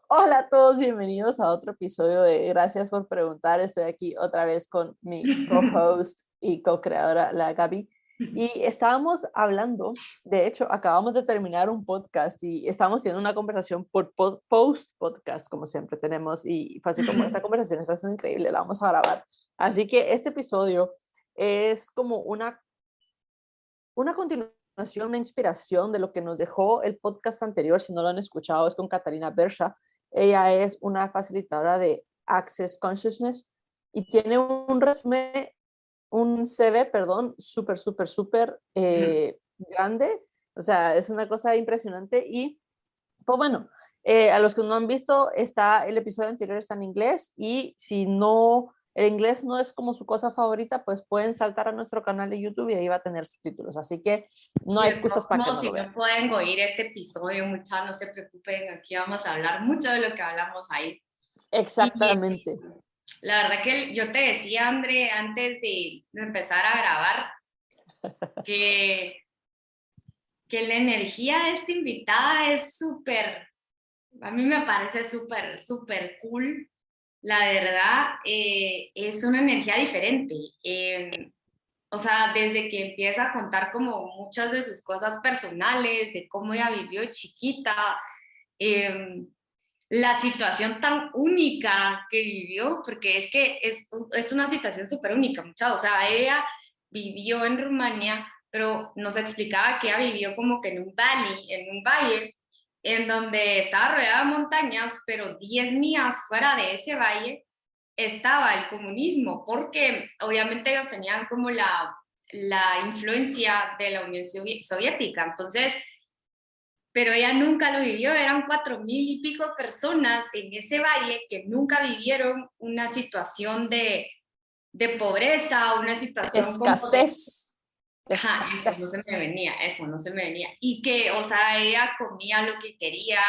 Hola a todos, bienvenidos a otro episodio de Gracias por preguntar. Estoy aquí otra vez con mi co-host y co-creadora, la Gaby. Y estábamos hablando, de hecho, acabamos de terminar un podcast y estábamos teniendo una conversación por post-podcast, como siempre tenemos. Y fue así como, esta conversación está siendo increíble, la vamos a grabar. Así que este episodio es como una continuación, una inspiración de lo que nos dejó el podcast anterior. Si no lo han escuchado, es con Catalina Bersha. Ella es una facilitadora de Access Consciousness y tiene un resumen, un CV, perdón, súper grande. O sea, es una cosa impresionante. Y pues bueno, a los que no han visto, el episodio anterior está en inglés, y si no, el inglés no es como su cosa favorita, pues pueden saltar a nuestro canal de YouTube y ahí va a tener subtítulos. Así que no hay Y de excusas todos para que modos, no si lo vean. no pueden oír este episodio, muchas no se preocupen, aquí vamos a hablar mucho de lo que hablamos ahí. Y Exactamente. la verdad que yo te decía, André, antes de empezar a grabar, que, que la energía de esta invitada es súper, a mí me parece súper cool. La verdad, es una energía diferente. O sea, desde que empieza a contar como muchas de sus cosas personales, de cómo ella vivió de chiquita, eh, la situación tan única que vivió, porque es que es una situación súper única, mucha. O sea, ella vivió en Rumania, pero nos explicaba que ella vivió como que en un valle, en donde estaba rodeada de montañas, pero 10 millas fuera de ese valle estaba el comunismo, porque obviamente ellos tenían como la influencia de la Unión Soviética. Entonces, pero ella nunca lo vivió. Eran 4,000 y pico personas en ese valle que nunca vivieron una situación de pobreza, una situación como de, Escasez. ajá, Escasez. eso no se me venía. Y que, o sea, ella comía lo que quería,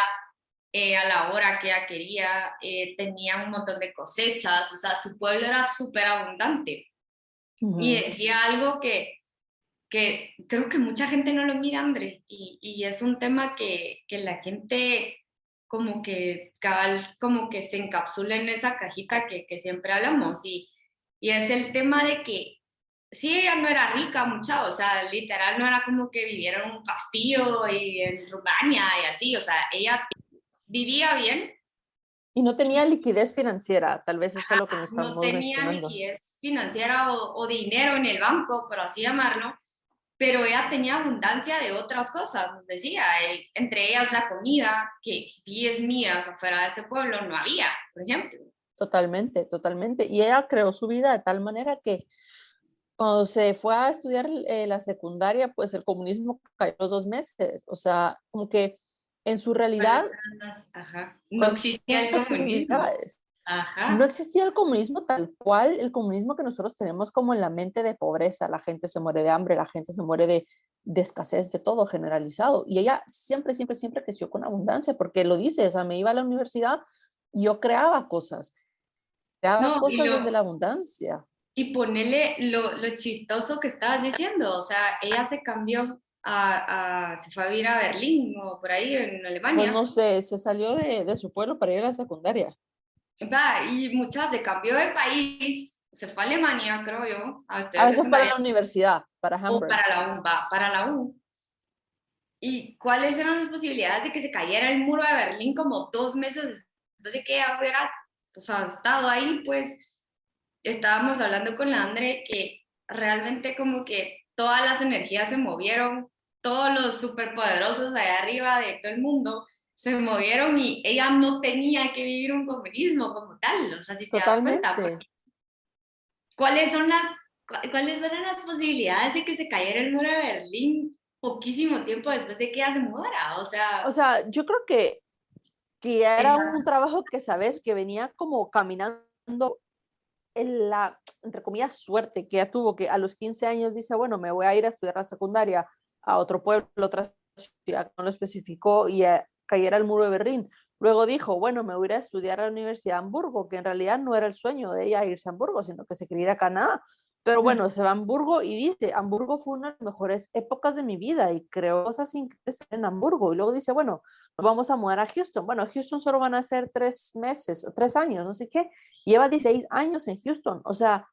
a la hora que ella quería, tenía un montón de cosechas, o sea, su pueblo era súper abundante. Y Ujú. decía algo que creo que mucha gente no lo mira, André, y es un tema que la gente como que cabal, como que se encapsula en esa cajita que siempre hablamos, y es el tema de que sí, ella no era rica mucha, o sea, literal no era como que viviera en un castillo y en Rumania y así, o sea, ella vivía bien. Y no tenía liquidez financiera, tal vez eso es lo que no No estamos tenía mencionando. liquidez financiera o dinero en el banco, por así llamarlo, pero ella tenía abundancia de otras cosas, nos decía, entre ellas la comida, que 10 millas afuera de ese pueblo no había, por ejemplo. Totalmente, totalmente. Y ella creó su vida de tal manera que cuando se fue a estudiar la secundaria, pues el comunismo cayó los 2 meses. O sea, como que en su realidad ¿Cuáles eran las? Ajá. no No existía existían el comunismo. posibilidades. No Ajá. existía el comunismo tal cual, el comunismo que nosotros tenemos como en la mente de pobreza. La gente se muere de hambre, la gente se muere de escasez, de todo generalizado. Y ella siempre creció con abundancia, porque lo dice, o sea, me iba a la universidad y yo creaba No, cosas desde la abundancia. y ponerle lo chistoso que estabas diciendo, o sea, ella se cambió se fue a vivir a Berlín o por ahí en Pues Alemania. no sé, se salió de su pueblo para ir a la secundaria. Va, y muchas se cambió de país, se fue a Alemania, creo yo, a A estudiar veces para secundaria, la universidad, para o Hamburg. para la U, va, para la U. ¿Y cuáles eran las posibilidades de que se cayera el muro de Berlín como 2 meses después de que ella hubiera, pues, estado ahí? Pues estábamos hablando con la Andre que realmente como que todas las energías se movieron, todos los superpoderosos allá arriba de todo el mundo se movieron, y ella no tenía que vivir un comunismo como tal, o sea, si te das cuenta, Totalmente. ¿cuáles son cuáles eran las posibilidades de que se cayera el muro de Berlín poquísimo tiempo después de que ella se mudara? O O sea, sea, yo creo que era un esa, trabajo que, sabes, que venía como caminando en la, entre comillas, suerte que ella tuvo, que a los 15 años dice, bueno, me voy a ir a estudiar la secundaria a otro pueblo, a otra ciudad, no lo especificó, y cayera el muro de Berlín. Luego dijo, bueno, me voy a ir a estudiar a la Universidad de Hamburgo, que en realidad no era el sueño de ella irse a Hamburgo, sino que se quería ir a Canadá. Pero bueno, se va a Hamburgo y dice, Hamburgo fue una de las mejores épocas de mi vida y creó cosas increíbles en Hamburgo. Y luego dice, bueno, nos vamos a mudar a Houston. Bueno, Houston solo van a ser 3 meses, 3 años, no sé qué. Lleva 16 años en Houston. O sea,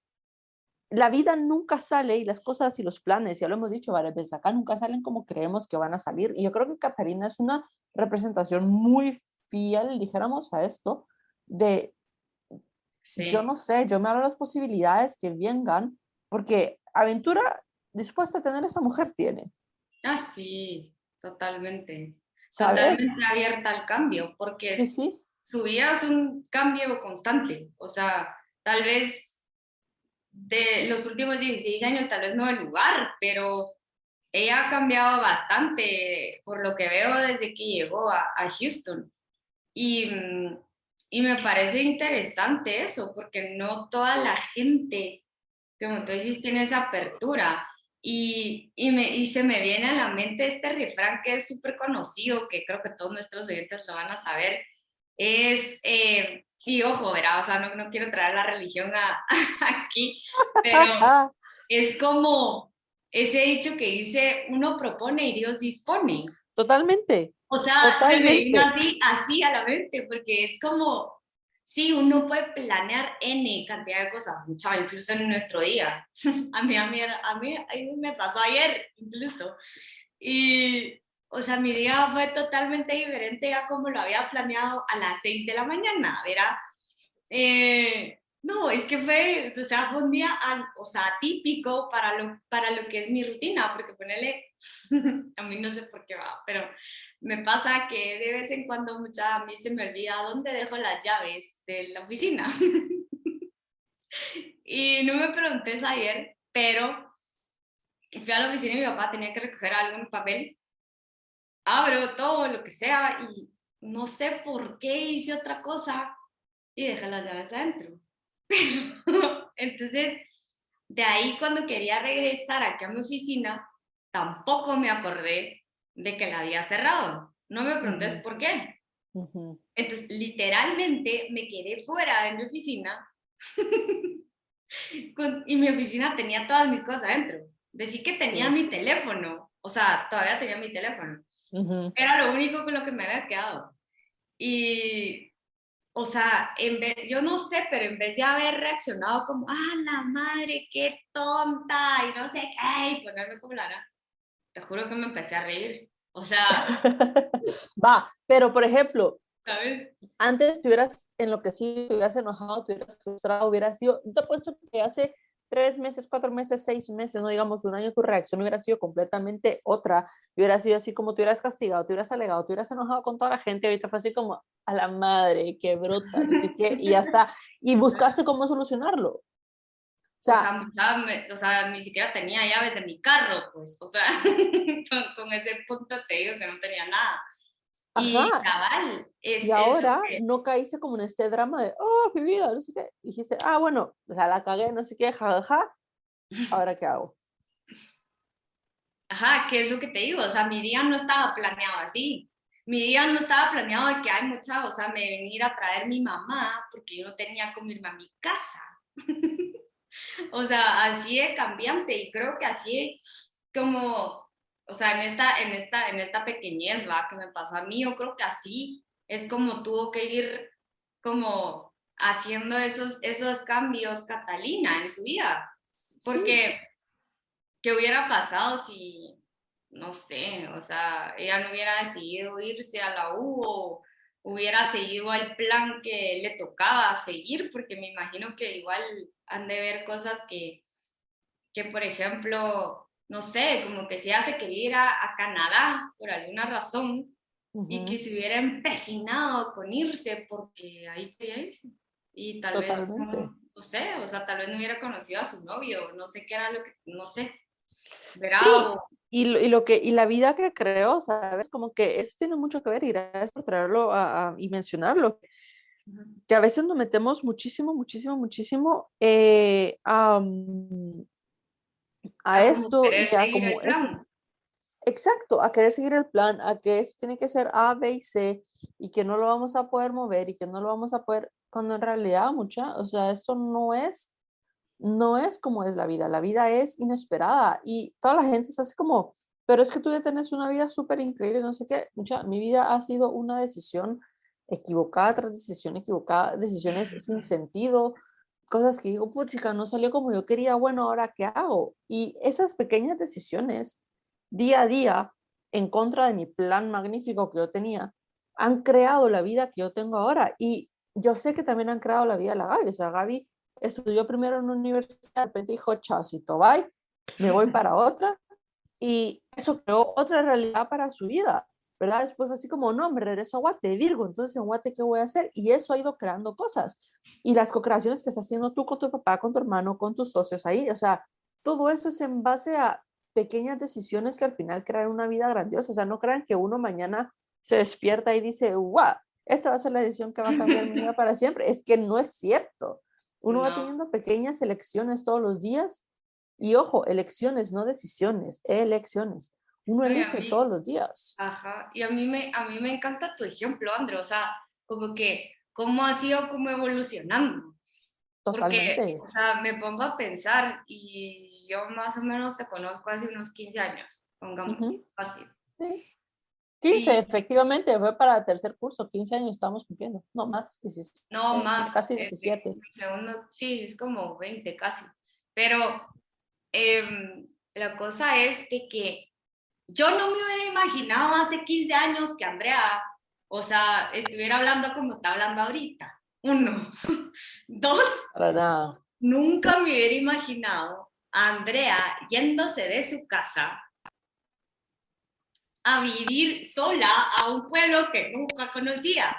la vida nunca sale y las cosas y los planes, ya lo hemos dicho varias veces acá, nunca salen como creemos que van a salir. Y yo creo que Catarina es una representación muy fiel, dijéramos, a esto, de yo Sí. no sé, yo me abro las posibilidades que vengan, porque aventura dispuesta a tener esa mujer tiene, Ah, sí, totalmente. ¿sabes? Totalmente abierta al cambio, Sí, porque sí. su vida es un cambio constante. O sea, tal vez de los últimos 16 años, tal vez no el lugar, pero ella ha cambiado bastante por lo que veo desde que llegó a Houston. Y, y me parece interesante eso, porque no toda la gente, como tú dices, tiene esa apertura. Y se me viene a la mente este refrán que es súper conocido, que creo que todos nuestros oyentes lo van a saber, es, y ojo, verá, o sea, no quiero traer la religión aquí, pero es como ese dicho que dice, uno propone y Dios dispone. Totalmente, O sea, se me vino totalmente. así a la mente, porque es como, sí, uno puede planear N cantidad de cosas, mucha, incluso en nuestro día. A mí me pasó ayer, incluso. Y, o sea, mi día fue totalmente diferente a como lo había planeado a las 6 de la mañana, ¿verdad? No, es que fue, o sea, fue un día, o sea, atípico para lo que es mi rutina, porque ponerle, a mí no sé por qué va, pero me pasa que de vez en cuando a mí se me olvida dónde dejo las llaves de la oficina. Y no me pregunté eso ayer, pero fui a la oficina y mi papá tenía que recoger algo en papel, abro todo, lo que sea, y no sé por qué hice otra cosa y dejé las llaves adentro. Entonces, de ahí cuando quería regresar aquí a mi oficina, tampoco me acordé de que la había cerrado. No me preguntes Ujú, por qué. ujú. Entonces, literalmente me quedé fuera de mi oficina y mi oficina tenía todas mis cosas adentro. Decir que tenía mi Dios. teléfono, o sea, todavía tenía mi teléfono. Ujú. Era lo único con lo que me había quedado. Y o sea, yo no sé, pero en vez de haber reaccionado como, ah, la madre, qué tonta, y no sé qué, y ponerme como Lara, te juro que me empecé a reír. O sea, Va, pero por ejemplo, ¿sabes? antes te hubieras enloquecido, te hubieras enojado, te hubieras frustrado, hubieras sido, yo te apuesto que hace 3 meses, 4 meses, 6 meses, no digamos un año, tu reacción hubiera sido completamente otra, hubiera sido así como te hubieras castigado, te hubieras alegado, te hubieras enojado con toda la gente, ahorita fue así como, a la madre, qué bruta, no sé qué, y ya está, y buscaste cómo solucionarlo. O sea, O sea, ni siquiera tenía llaves de mi carro, pues, o sea, con ese punto te digo que no tenía nada. Y ajá, cabal, y es lo ahora que, no caíste como en este drama de, oh, mi vida, no sé qué, dijiste, ah, bueno, o sea, la cagué, no sé qué, jajaja, ahora qué hago. ajá, ¿qué es lo que te digo? O sea, mi día no estaba planeado así. Mi día no estaba planeado de que hay mucha, o sea, me venir a traer mi mamá porque yo no tenía cómo irme a mi casa. O sea, así de cambiante y creo que así como, o sea, en esta pequeñez, va, que me pasó a mí, yo creo que así es como tuvo que ir como haciendo esos cambios Catalina en su vida. Sí, Porque ¿qué hubiera pasado si, no sé, o sea, ella no hubiera decidido irse a la U o hubiera seguido el plan que le tocaba seguir? Porque me imagino que igual han de ver cosas que por ejemplo, no sé, como que si ella se quería ir a Canadá por alguna razón y que ujú, se hubiera empecinado con irse porque ahí quería irse. Y tal vez, totalmente. no sé, o sea, tal vez no hubiera conocido a su novio, no sé qué era lo que, no sé, Sí, verá. y la vida que creo, ¿sabes? Como que eso tiene mucho que ver y gracias por traerlo y mencionarlo, que a veces nos metemos muchísimo, muchísimo, muchísimo A a como esto y querer a seguir como el es, plan. exacto, a querer seguir el plan, a que eso tiene que ser A, B y C y que no lo vamos a poder mover y que no lo vamos a poder, cuando en realidad mucha, o sea, esto no es como es la vida es inesperada y toda la gente es así como pero es que tú ya tenés una vida súper increíble, no sé qué, mi vida ha sido una decisión equivocada tras decisión equivocada, decisiones sin sentido, cosas que digo, puchica, no salió como yo quería, bueno, ¿ahora qué hago? Y esas pequeñas decisiones, día a día, en contra de mi plan magnífico que yo tenía, han creado la vida que yo tengo ahora. Y yo sé que también han creado la vida de la Gaby. O sea, Gaby estudió primero en una universidad, de repente dijo, chasito, bye, me voy para otra. Y eso creó otra realidad para su vida, ¿verdad? Después así como, no, me regreso a Guate, Virgo, entonces en Guate, ¿qué voy a hacer? Y eso ha ido creando cosas. Y las co-creaciones que estás haciendo tú con tu papá, con tu hermano, con tus socios ahí, o sea, todo eso es en base a pequeñas decisiones que al final crean una vida grandiosa. O sea, no crean que uno mañana se despierta y dice, wow, esta va a ser la decisión que va a cambiar mi vida para siempre. Es que no es cierto. Uno va No. teniendo pequeñas elecciones todos los días y ojo, elecciones, no decisiones, elecciones. Uno No, y a elige mí, todos los días. ajá, y a mí me encanta tu ejemplo, André, o sea, como que cómo ha sido como evolucionando, porque, Totalmente. o sea, me pongo a pensar y yo más o menos te conozco hace unos 15 años, pongamos, Ujú, fácil. sí. 15, Y efectivamente, fue para el tercer curso, 15 años estamos cumpliendo, no más, 17, no más, casi 17. mi segundo, sí, es como 20 casi, pero la cosa es de que yo no me hubiera imaginado hace 15 años que Andrea, o sea, estuviera hablando como está hablando ahorita. Uno. Dos, Para nada. nunca me hubiera imaginado a Andrea yéndose de su casa a vivir sola a un pueblo que nunca conocía.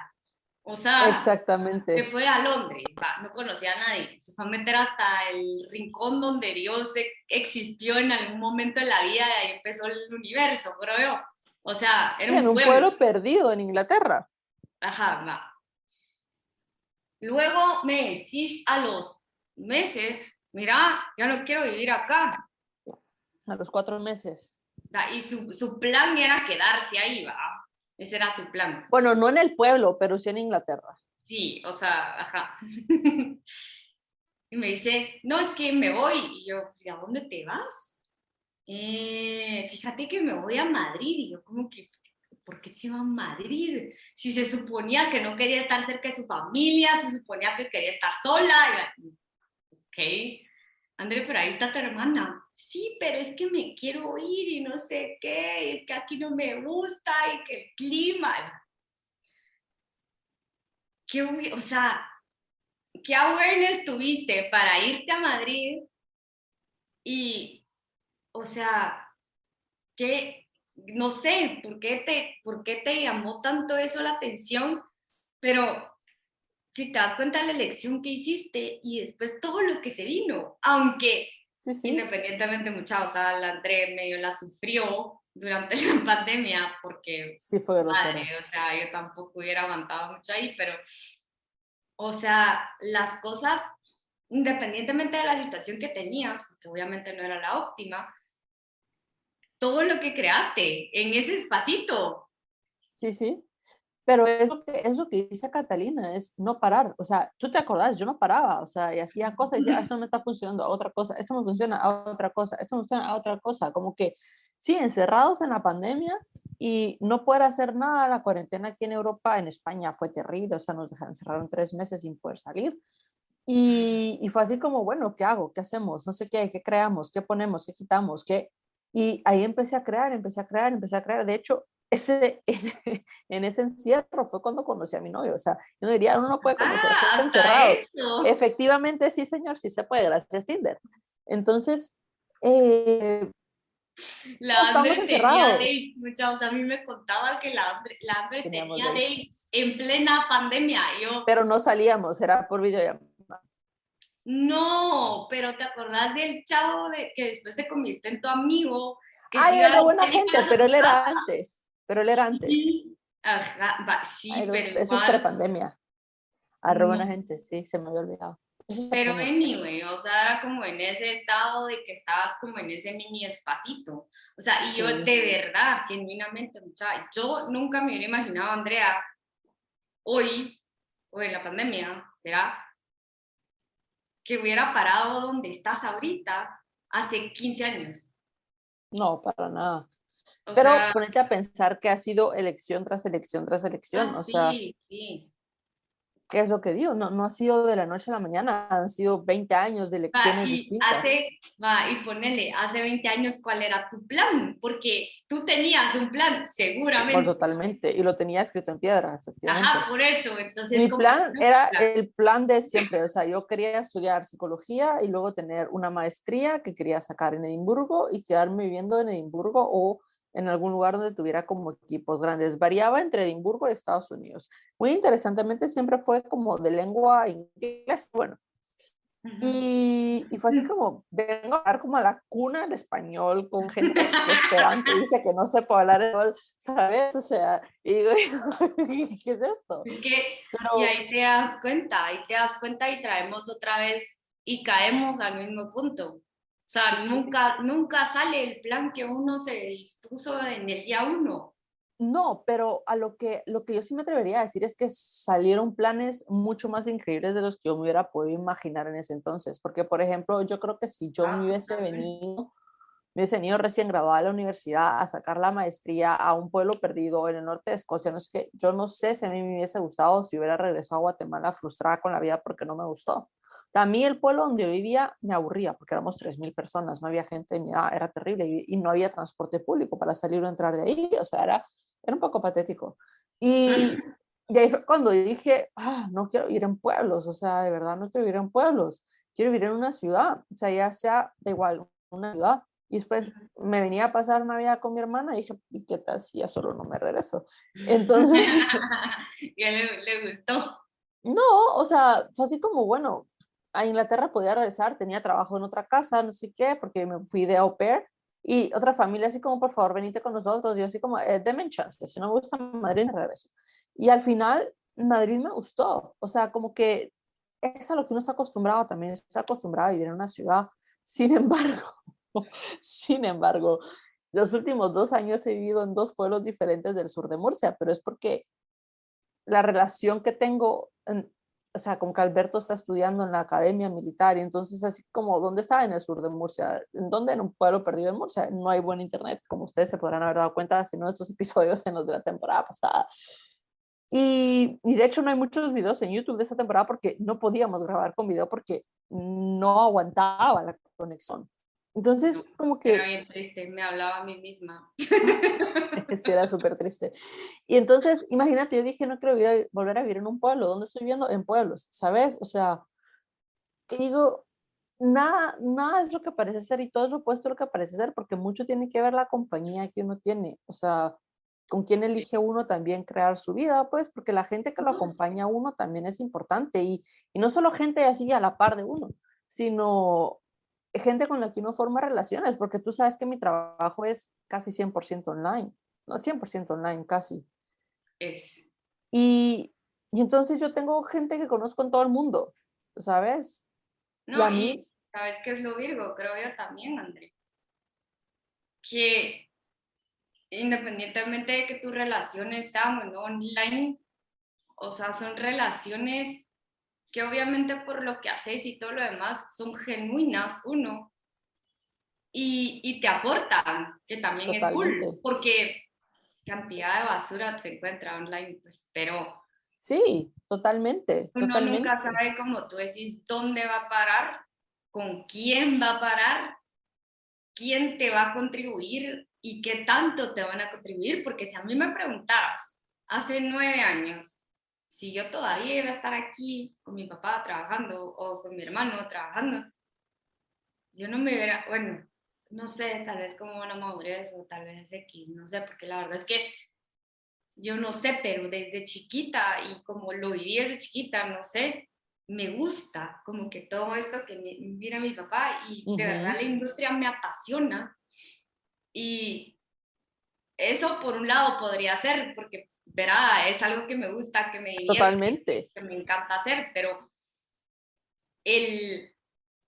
O sea, se Exactamente. fue a Londres, va, no conocía a nadie, se fue a meter hasta el rincón donde Dios existió en algún momento en la vida y ahí empezó el universo, creo yo. O sea, era Sí, en un un pueblo. pueblo perdido en Inglaterra. Ajá, va. Luego me decís a los meses, mira, ya no quiero vivir acá. A los 4 meses. Y su plan era quedarse ahí, va. Ese era su plan. Bueno, no en el pueblo, pero sí en Inglaterra. Sí, o sea, ajá. Y me dice, no, es que me voy. Y yo, ¿a dónde te vas? Fíjate que me voy a Madrid. Y yo, como que, ¿por qué se va a Madrid? Si se suponía que no quería estar cerca de su familia, se suponía que quería estar sola. Y, ok, André, pero ahí está tu hermana. Sí, pero es que me quiero ir y no sé qué, es que aquí no me gusta y que el clima. ¿Qué, o sea, qué awareness tuviste para irte a Madrid? Y, o sea, que no sé por qué te llamó tanto eso la atención, pero si te das cuenta de la elección que hiciste y después todo lo que se vino, aunque Sí, sí. independientemente mucha, o sea, la André medio la sufrió durante la pandemia porque, Sí fue grosera. madre, o sea, yo tampoco hubiera aguantado mucho ahí, pero, o sea, las cosas, independientemente de la situación que tenías, porque obviamente no era la óptima, todo lo que creaste en ese espacito. Sí, sí. Pero es lo que dice Catalina, es no parar. O sea, tú te acordás, yo no paraba, o sea, y hacía cosas y decía, "Ah, esto no me está funcionando, a otra cosa, esto me funciona, a otra cosa, esto me funciona, a otra cosa". Como que, sí, encerrados en la pandemia y no poder hacer nada. La cuarentena aquí en Europa, en España, fue terrible, o sea, nos dejaron encerraron 3 meses sin poder salir. Y fue así como, bueno, ¿qué hago? ¿Qué hacemos? No sé qué creamos, qué ponemos, qué quitamos, qué... Y ahí empecé a crear, empecé a crear, empecé a crear. De hecho, en ese encierro fue cuando conocí a mi novio. O sea, yo diría, uno no puede conocer gente Hasta encerrado. eso. Efectivamente, sí, señor, sí se puede, gracias a Tinder. Entonces, eh, La estamos Andre tenía encerrados. dates, muchachos. A mí me contaba que la Andre Teníamos tenía dates, dates en plena pandemia. Yo, pero no salíamos, era por videollamada. no, pero ¿te acordás del chavo que después se convirtió en tu amigo? Que se Ay, iba es a re buena ir gente, a pero tu él era casa. antes, pero él era antes. Sí, ajá, Ay, sí, pero eso es igual, prepandemia. Arre no. buena gente, sí, se me había olvidado. Eso es Pero pandemia. anyway, o sea, era como en ese estado de que estabas como en ese mini espacito. O sea, y yo Sí. de verdad, genuinamente, muchacha, yo nunca me hubiera imaginado, Andrea, hoy, o en la pandemia, ¿verdad? Que hubiera parado donde estás ahorita hace 15 años. No, para nada. O Pero sea, ponete a pensar que ha sido elección tras elección tras elección, o sea, sí, sí. ¿qué es lo que digo? No, no ha sido de la noche a la mañana, han sido 20 años de elecciones distintas. Y ponele, hace 20 años, ¿cuál era tu plan? Porque tú tenías un plan, Bueno, seguramente. totalmente, y lo tenía escrito en piedra, efectivamente. Ajá, por eso, entonces, Mi ¿cómo es plan tu era plan? el plan de siempre, o sea, yo quería estudiar psicología y luego tener una maestría que quería sacar en Edimburgo y quedarme viviendo en Edimburgo o en algún lugar donde tuviera como equipos grandes. Variaba entre Edimburgo y Estados Unidos. Muy interesantemente, siempre fue como de lengua inglesa. Bueno, Ujú. y fue así como, vengo a hablar como a la cuna del español con gente esperante, dice que no sepa hablar español, ¿sabes? O sea, y digo, ¿qué es esto? Es que, y Pero ahí te das cuenta y traemos otra vez y caemos al mismo punto. O sea, nunca sale el plan que uno se dispuso en el día uno. no, pero a lo que yo sí me atrevería a decir es que salieron planes mucho más increíbles de los que yo me hubiera podido imaginar en ese entonces, porque por ejemplo, yo creo que si yo Ah, totalmente. me hubiese venido recién graduada de la universidad a sacar la maestría a un pueblo perdido en el norte de Escocia, no sé qué, yo no sé si a mí me hubiese gustado si hubiera regresado a Guatemala frustrada con la vida porque no me gustó. O sea, a mí el pueblo donde yo vivía me aburría porque éramos 3.000 personas, no había gente de mi edad, era terrible y no había transporte público para salir o entrar de ahí, o sea, era un poco patético. Y ahí fue cuando dije, no quiero vivir en pueblos, o sea, de verdad no quiero vivir en pueblos, quiero vivir en una ciudad, o sea, ya sea, da igual, una ciudad. Y después me venía a pasar Navidad con mi hermana y dije, ¿y qué tal si ya solo no me regreso? Entonces, Y a él le gustó. no, o sea, fue así como, bueno, a Inglaterra podía regresar, tenía trabajo en otra casa, no sé qué, porque me fui de au pair. Y otra familia así como, por favor, venite con nosotros. Yo así como, denme chance, si no me gusta Madrid, me regreso. Y al final, Madrid me gustó. O sea, como que es a lo que uno está acostumbrado también, está acostumbrado a vivir en una ciudad. Sin embargo, sin embargo, los últimos 2 años he vivido en 2 pueblos diferentes del sur de Murcia, pero es porque la relación que tengo, o sea, como que Alberto está estudiando en la academia militar y entonces así como, ¿dónde está? En el sur de Murcia. ¿En dónde? En un pueblo perdido en Murcia. No hay buen internet, como ustedes se podrán haber dado cuenta si no estos episodios en los de la temporada pasada. Y de hecho no hay muchos videos en YouTube de esta temporada porque no podíamos grabar con video porque no aguantaba la conexión. No, Entonces, como era que bien triste, me hablaba a mí misma. sí era súper triste. Y entonces, imagínate, yo dije, no quiero volver a vivir en un pueblo. ¿Dónde estoy viviendo? En pueblos, ¿sabes? O sea, y digo, nada, nada es lo que parece ser y todo es lo opuesto a lo que parece ser, porque mucho tiene que ver la compañía que uno tiene. O sea, con quién elige uno también crear su vida, pues, porque la gente que lo acompaña a uno también es importante. Y no solo gente así a la par de uno, sino gente con la que uno forma relaciones, porque tú sabes que mi trabajo es casi 100% online, no 100% online, casi. Es. Y, y entonces yo tengo gente que conozco en todo el mundo, ¿sabes? Y No, a mí, y ¿sabes qué es lo Virgo? Creo yo también, André. Que independientemente de que tus relaciones sean o no online, o sea, son relaciones que obviamente por lo que haces y todo lo demás son genuinas, uno, y te aportan, que también es cool, totalmente. porque cantidad de basura se encuentra online, pues, pero Sí, totalmente, uno nunca totalmente. sabe, como tú decís, dónde va a parar, con quién va a parar, quién te va a contribuir y qué tanto te van a contribuir, porque si a mí me preguntabas hace 9 años si yo todavía iba a estar aquí con mi papá trabajando o con mi hermano trabajando, yo no me hubiera, bueno, no sé, tal vez como una madurez o tal vez X, no sé, porque la verdad es que yo no sé, pero desde chiquita y como lo viví desde chiquita, no sé, me gusta como que todo esto que mira mi papá y de verdad Ujú, la industria me apasiona y eso por un lado podría ser porque verá, es algo que me gusta, que me divierte, totalmente, que me encanta hacer, pero el,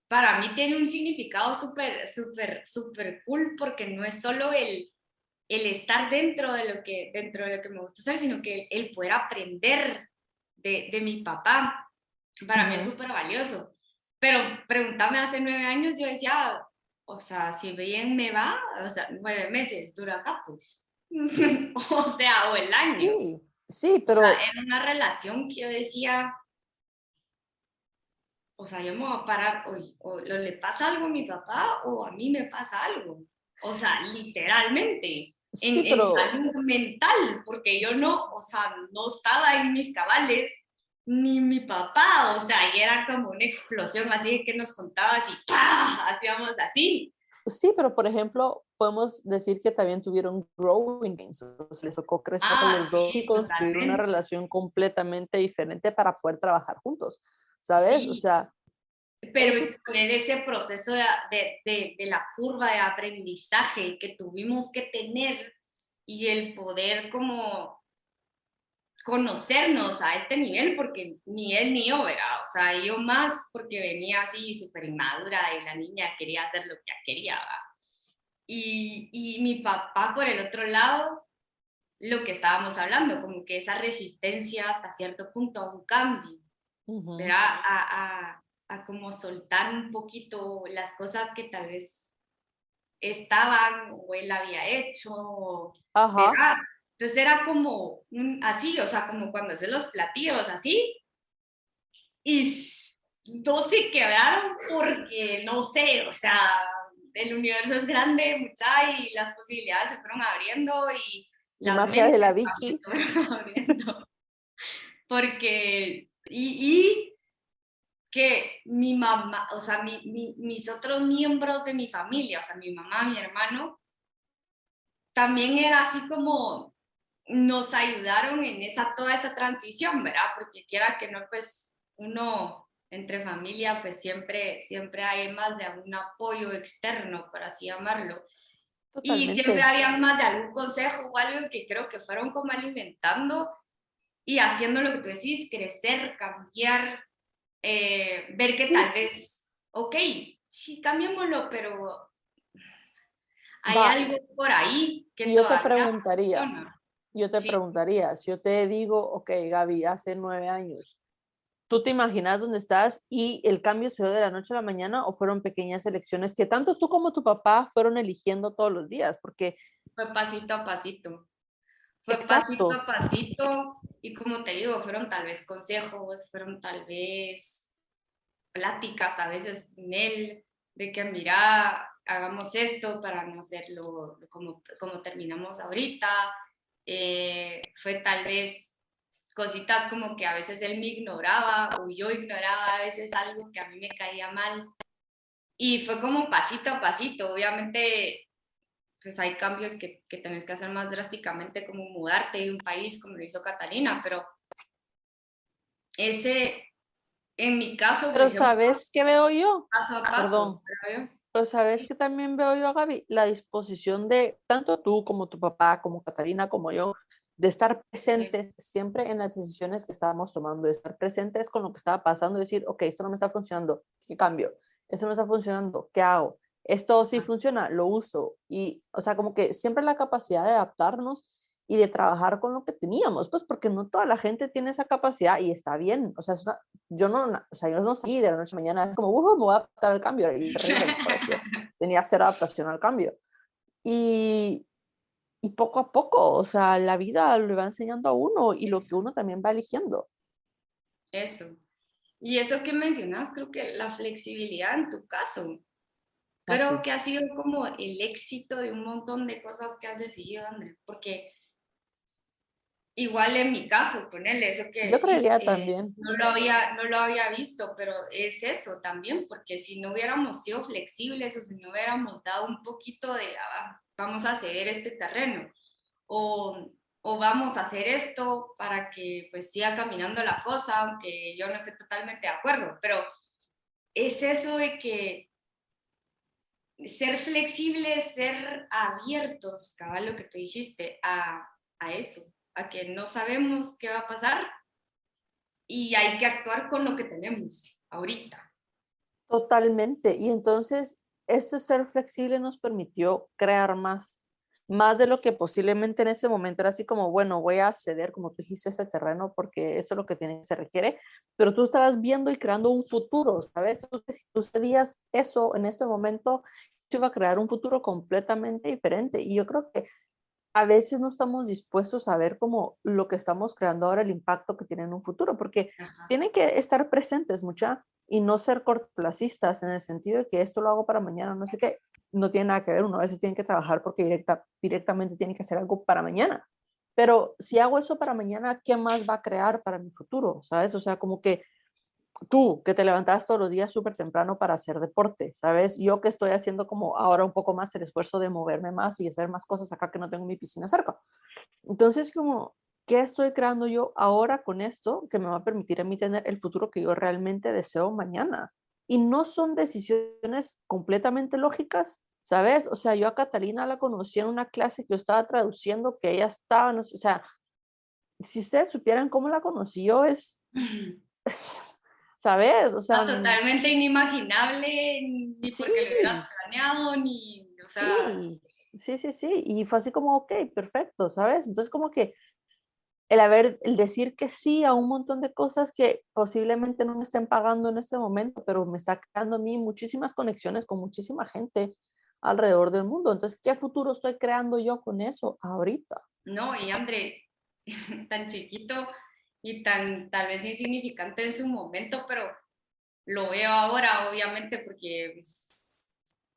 para mí tiene un significado súper, súper, súper cool porque no es solo el estar dentro de lo que me gusta hacer, sino que el poder aprender de mi papá, para mí es ujú, súper valioso. Pero pregúntame hace 9 años, yo decía, o sea, si bien me va, o sea, 9 meses dura acá, pues. O sea, o el año. Sí, sí, O sea, pero era una relación que yo decía, o sea, yo me voy a parar hoy, o le pasa algo a mi papá o a mí me pasa algo. O sea, literalmente, sí, en pero salud mental, porque yo no, o sea, no estaba en mis cabales, ni mi papá, o sea, y era como una explosión así que nos contaba así, ¡pah! Hacíamos así. sí, pero por ejemplo, podemos decir que también tuvieron growing pains, o sea, les tocó crecer a Ah, los dos y sí, construir una totalmente. relación completamente diferente para poder trabajar juntos, ¿sabes? O Sí, sea, pero eso poner ese proceso de la curva de aprendizaje que tuvimos que tener y el poder como conocernos a este nivel, porque ni él ni yo, ¿verdad? O sea, yo más porque venía así súper inmadura y la niña quería hacer lo que quería, ¿verdad? Y mi papá por el otro lado, lo que estábamos hablando, como que esa resistencia hasta cierto punto a un cambio, ujú, ¿verdad? A como soltar un poquito las cosas que tal vez estaban o él había hecho, ajá, ¿verdad? Entonces era como así, o sea, como cuando haces los platillos así, y no se quebraron porque, no sé, o sea, el universo es grande, mucha, y las posibilidades se fueron abriendo y y las magia de mentes la también Vicky, se fueron abriendo. Porque, y que mi mamá, o sea, mis otros miembros de mi familia, o sea, mi mamá, mi hermano, también era así como nos ayudaron en toda esa transición, ¿verdad? Porque quiera que no, pues uno entre familia, pues siempre hay más de un apoyo externo, por así llamarlo. Y siempre totalmente. había más de algún consejo o algo que creo que fueron como alimentando y haciendo lo que tú decís, crecer, cambiar, ver que Sí, tal vez, ok, sí, cambiémoslo, pero hay va, algo por ahí que y todavía funciona. yo te Sí, preguntaría, si yo te digo, ok, Gaby, hace 9 años, ¿tú te imaginas dónde estás y el cambio se dio de la noche a la mañana o fueron pequeñas elecciones que tanto tú como tu papá fueron eligiendo todos los días? Porque, fue pasito a pasito. Fue pasito exacto, a pasito y como te digo, fueron tal vez consejos, fueron tal vez pláticas a veces en él, de que mira, hagamos esto para no hacerlo como terminamos ahorita. Fue tal vez cositas como que a veces él me ignoraba o yo ignoraba a veces algo que a mí me caía mal. Y fue como pasito a pasito, obviamente pues hay cambios que tenés que hacer más drásticamente, como mudarte de un país, como lo hizo Catalina, pero ese, en mi caso, por pero ejemplo, ¿sabes qué veo yo? paso a paso, Perdón, ¿verdad? pero ¿sabes Sí, qué también veo yo, Gaby? La disposición de tanto tú como tu papá, como Catalina, como yo, de estar sí, presentes siempre en las decisiones que estábamos tomando, de estar presentes con lo que estaba pasando, decir, ok, esto no me está funcionando, ¿qué cambio? Esto no está funcionando, ¿qué hago? Esto sí funciona, lo uso. Y, o sea, como que siempre la capacidad de adaptarnos y de trabajar con lo que teníamos, pues porque no toda la gente tiene esa capacidad y está bien. O sea, yo no, o sea, yo no salí de la noche a mañana, es como, me voy a adaptar al cambio, y reír en el colegio. Tenía cero adaptación al cambio. Y, y poco a poco, o sea, la vida le va enseñando a uno y lo que uno también va eligiendo. eso. Y eso que mencionas, creo que la flexibilidad en tu caso, Ah, creo sí. que ha sido como el éxito de un montón de cosas que has decidido, André, porque igual en mi caso, ponerle eso que Yo decís, creería también. no lo había visto, pero es eso también, porque si no hubiéramos sido flexibles o si no hubiéramos dado un poquito de, vamos a ceder este terreno, o vamos a hacer esto para que pues siga caminando la cosa, aunque yo no esté totalmente de acuerdo, pero es eso de que ser flexibles, ser abiertos, cabal, lo que te dijiste, a eso, a que no sabemos qué va a pasar y hay que actuar con lo que tenemos ahorita. Totalmente. Y entonces, ese ser flexible nos permitió crear más de lo que posiblemente en ese momento era así como, bueno, voy a ceder, como tú dijiste, ese terreno porque eso es lo que tiene, se requiere, pero tú estabas viendo y creando un futuro, ¿sabes? Entonces, si tú cedías eso en este momento, iba a crear un futuro completamente diferente. Y yo creo que a veces no estamos dispuestos a ver como lo que estamos creando ahora, el impacto que tiene en un futuro, porque Ajá. tienen que estar presentes mucha y no ser cortoplacistas en el sentido de que esto lo hago para mañana, no sé qué, no tiene nada que ver, uno a veces tiene que trabajar porque directamente tiene que hacer algo para mañana. Pero si hago eso para mañana, ¿qué más va a crear para mi futuro? ¿Sabes? O sea, como que tú que te levantas todos los días súper temprano para hacer deporte, ¿sabes? Yo que estoy haciendo como ahora un poco más el esfuerzo de moverme más y hacer más cosas acá que no tengo mi piscina cerca. Entonces, como, ¿qué estoy creando yo ahora con esto que me va a permitir a mí tener el futuro que yo realmente deseo mañana? Y no son decisiones completamente lógicas, ¿sabes? O sea, yo a Catalina la conocí en una clase que yo estaba traduciendo, que ella estaba, no sé, o sea, si ustedes supieran cómo la conocí yo, ¿sabes? O sea, Totalmente inimaginable, ni sí, porque lo hubieras planeado, ni, o sea, sí, sí, sí, sí. Y fue así como, ok, perfecto, ¿sabes? Entonces como que el decir que sí a un montón de cosas que posiblemente no me estén pagando en este momento, pero me está creando a mí muchísimas conexiones con muchísima gente alrededor del mundo. Entonces, ¿qué futuro estoy creando yo con eso ahorita? no, y André, tan chiquito y tan tal vez insignificante en su momento, pero lo veo ahora, obviamente, porque pues,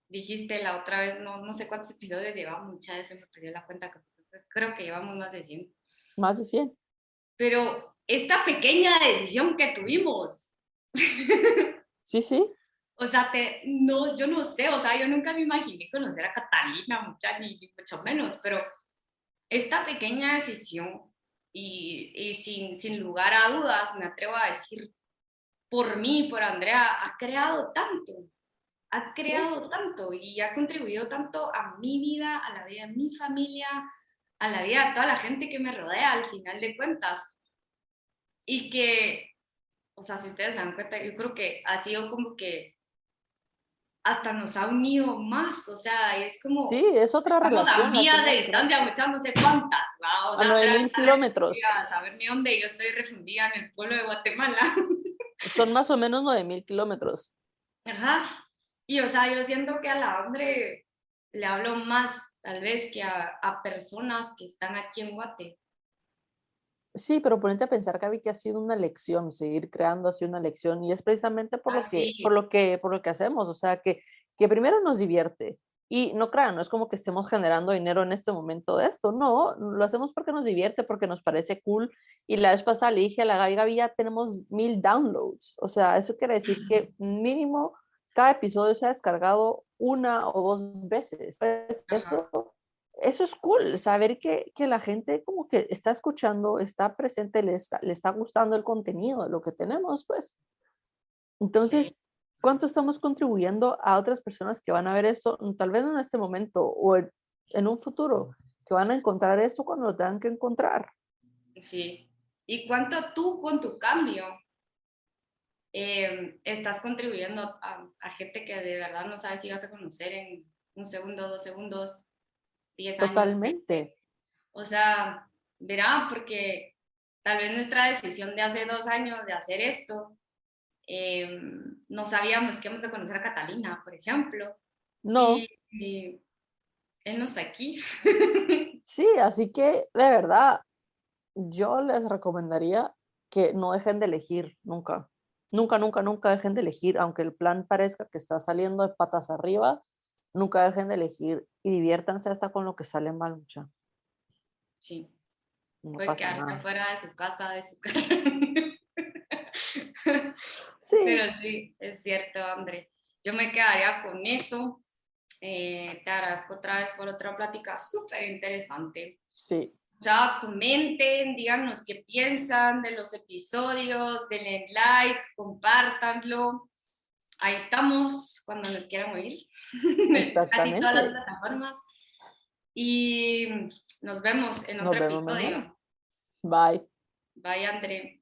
dijiste la otra vez, no sé cuántos episodios llevamos, mucha vez se me perdió la cuenta, creo que llevamos más de 100. Más de 100. Pero esta pequeña decisión que tuvimos, Sí, sí, o sea, no, yo no sé, o sea, yo nunca me imaginé conocer a Catalina, ni mucho menos, pero esta pequeña decisión, y sin lugar a dudas, me atrevo a decir, por mí, por Andrea, ha sí. creado tanto y ha contribuido tanto a mi vida, a la vida de mi familia, a la vida de toda la gente que me rodea al final de cuentas. Y que, o sea, si ustedes se dan cuenta, yo creo que ha sido como que hasta nos ha unido más, o sea, es Sí, como, es otra estamos a relación la que millas de uno crea. distancia, muchas no sé cuántas, ¿va? O A sea, nueve Andrea mil está kilómetros. refundida, a saber ni dónde, yo estoy refundida en el pueblo de Guatemala. Son más o menos 9000 kilómetros. Ajá. Y o sea, yo siento que a la Andre le hablo más tal vez que a personas que están aquí en Guate. Sí, pero ponete a pensar, Gaby, que ha sido una lección, seguir creando ha sido una lección y es precisamente Así, por lo que hacemos, o sea, que primero nos divierte y no crean, no es como que estemos generando dinero en este momento de esto, no, lo hacemos porque nos divierte, porque nos parece cool y la vez pasada le dije a la Gaby, Gaby, ya tenemos 1000 downloads, o sea, eso quiere decir que mínimo cada episodio se ha descargado una o dos veces, pues ajá, eso es cool, saber que la gente como que está escuchando, está presente, le está gustando el contenido de lo que tenemos, pues. sí, Entonces, ¿cuánto estamos contribuyendo a otras personas que van a ver esto, tal vez no en este momento o en un futuro, que van a encontrar esto cuando lo tengan que encontrar? sí. ¿Y cuánto tú con tu cambio estás contribuyendo a gente que de verdad no sabes si vas a conocer en un segundo, 2 segundos, 10 años, Totalmente. 20? O sea, verá, porque tal vez nuestra decisión de hace 2 años de hacer esto, no sabíamos que íbamos a conocer a Catalina, por ejemplo, No, y él no está aquí. sí, así que de verdad, yo les recomendaría que no dejen de elegir nunca. Nunca, nunca, nunca dejen de elegir, aunque el plan parezca que está saliendo de patas arriba, nunca dejen de elegir y diviértanse hasta con lo que sale mal, mucha. Sí, No puede pasa quedarse nada. fuera de su casa, de su casa. Sí, Pero sí, es cierto, André. Yo me quedaría con eso. Te agradezco otra vez por otra plática súper interesante. sí, Ya comenten, díganos qué piensan de los episodios, denle like, compártanlo. Ahí estamos cuando nos quieran oír. Casi todas las exactamente. plataformas. Y nos vemos en Nos otro vemos mañana. episodio. Bye. Bye, André.